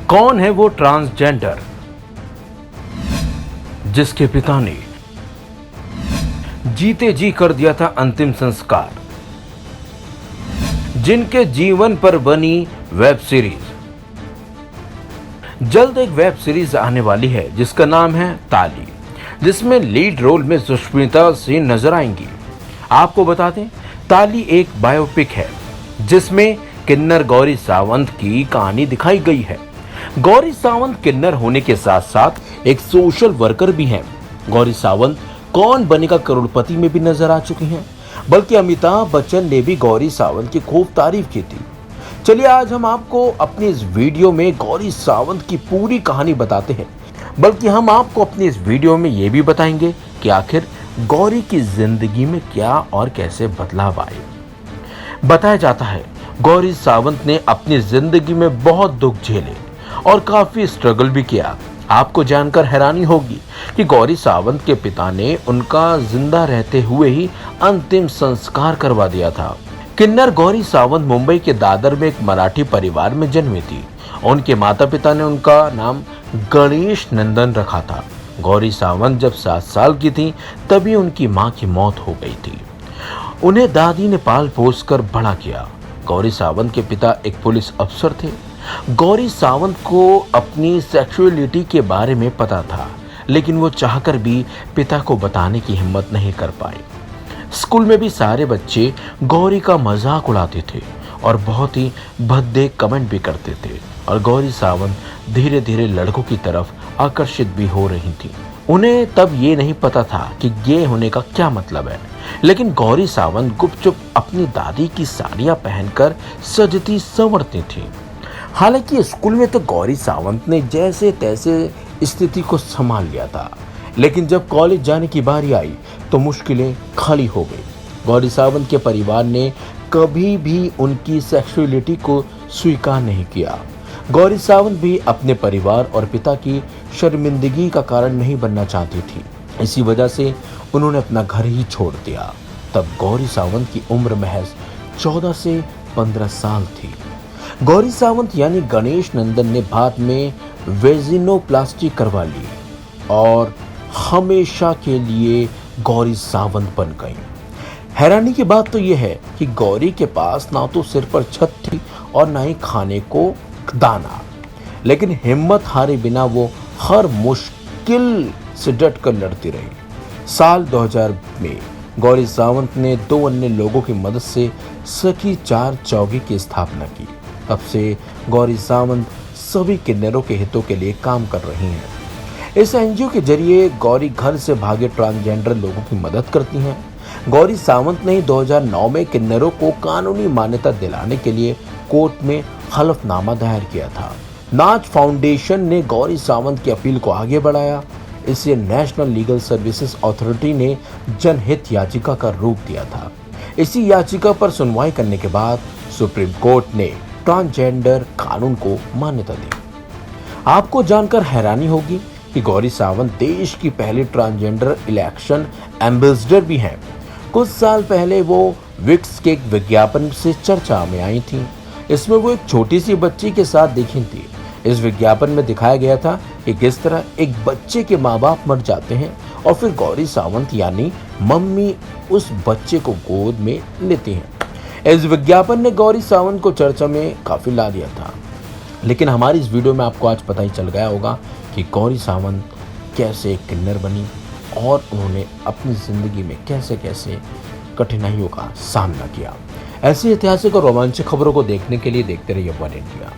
कौन है वो ट्रांसजेंडर जिसके पिता ने जीते जी कर दिया था अंतिम संस्कार, जिनके जीवन पर बनी वेब सीरीज। जल्द एक वेब सीरीज आने वाली है जिसका नाम है ताली, जिसमें लीड रोल में सुष्मिता सेन नजर आएंगी। आपको बता दें, ताली एक बायोपिक है जिसमें किन्नर गौरी सावंत की कहानी दिखाई गई है। गौरी सावंत किन्नर होने के साथ साथ एक सोशल वर्कर भी हैं। गौरी सावंत कौन बनेगा करोड़पति में भी नजर आ चुकी हैं, बल्कि अमिताभ बच्चन ने भी गौरी सावंत की खूब तारीफ की थी। चलिए आज हम आपको अपनी इस वीडियो में गौरी सावंत की पूरी कहानी बताते हैं, बल्कि हम आपको अपनी इस वीडियो में ये भी बताएंगे कि आखिर गौरी की जिंदगी में क्या और कैसे बदलाव आए। बताया जाता है गौरी सावंत ने अपनी जिंदगी में बहुत दुख झेले और काफी स्ट्रगल भी किया। आपको जानकर हैरानी होगी कि गौरी सावंत के पिता ने उनका जिंदा रहते हुए ही अंतिम संस्कार करवा दिया था। किन्नर गौरी सावंत मुंबई के दादर में एक मराठी परिवार में जन्मी थी। उनके माता पिता ने उनका नाम गणेश नंदन रखा था। गौरी सावंत जब 7 साल की थी तभी उनकी मां की मौत हो गई थी। उन्हें दादी ने पाल पोस कर बड़ा किया। गौरी सावंत के पिता एक पुलिस अफसर थे। गौरी सावंत को अपनी सेक्सुअलिटी के बारे में पता था, लेकिन वो चाहकर भी पिता को बताने की हिम्मत नहीं कर पाए। स्कूल में भी सारे बच्चे गौरी का मजाक उड़ाते थे और बहुत ही भद्दे कमेंट भी करते थे, और गौरी सावंत धीरे धीरे लड़कों की तरफ आकर्षित भी हो रही थी। उन्हें तब ये नहीं पता था कि गे होने का क्या मतलब है, लेकिन गौरी सावंत गुपचुप अपनी दादी की साड़ियां पहनकर सजती संवरती थी। हालांकि स्कूल में तो गौरी सावंत ने जैसे तैसे स्थिति को संभाल लिया था, लेकिन जब कॉलेज जाने की बारी आई तो मुश्किलें खाली हो गई। गौरी सावंत के परिवार ने कभी भी उनकी सेक्सुअलिटी को स्वीकार नहीं किया। गौरी सावंत भी अपने परिवार और पिता की शर्मिंदगी का कारण नहीं बनना चाहती थी। इसी वजह से उन्होंने अपना घर ही छोड़ दिया। तब गौरी सावंत की उम्र महज 14 से 15 साल थी। गौरी सावंत यानी गणेश नंदन ने बाद में वेजिनोप्लास्टी करवा ली और हमेशा के लिए गौरी सावंत बन गई। हैरानी की बात तो यह है कि गौरी के पास ना तो सिर पर छत थी और ना ही खाने को दाना, लेकिन हिम्मत हारे बिना वो हर मुश्किल से डट कर लड़ती रही। साल 2000 में गौरी सावंत ने 2 अन्य लोगों की मदद से सखी 4 चौकी की स्थापना की। तब से गौरी सावंत सभी किन्नरों के हितों के लिए काम कर रही हैं। इस एनजीओ के जरिए गौरी घर से भागे ट्रांसजेंडर लोगों की मदद करती हैं। गौरी सावंत ने 2009 में किन्नरों को कानूनी मान्यता दिलाने के लिए कोर्ट में हलफनामा दायर किया था। नाच फाउंडेशन ने गौरी सावंत की अपील को आगे बढ़ाया। इसे नेशनल लीगल सर्विसेज अथॉरिटी ने जनहित याचिका का रूप दिया था। इसी याचिका पर सुनवाई करने के बाद सुप्रीम कोर्ट ने ट्रांसजेंडर कानून को मान्यता दी। आपको जानकर हैरानी होगी कि गौरी सावंत देश की पहली ट्रांसजेंडर इलेक्शन एम्बेसडर भी हैं। कुछ साल पहले वो विक्स के एक विज्ञापन से चर्चा में आई थी। इसमें वो एक छोटी सी बच्ची के साथ दिखी थी। इस विज्ञापन में दिखाया गया था कि किस तरह एक बच्चे के माँ बाप मर जाते हैं और फिर गौरी सावंत यानी मम्मी उस बच्चे को गोद में लेती हैं। इस विज्ञापन ने गौरी सावंत को चर्चा में काफी ला दिया था। लेकिन हमारी इस वीडियो में आपको आज पता ही चल गया होगा कि गौरी सावंत कैसे एक किन्नर बनी और उन्होंने अपनी जिंदगी में कैसे कैसे कठिनाइयों का सामना किया। ऐसी ऐतिहासिक और रोमांचक खबरों को देखने के लिए देखते रहिए वन इंडिया।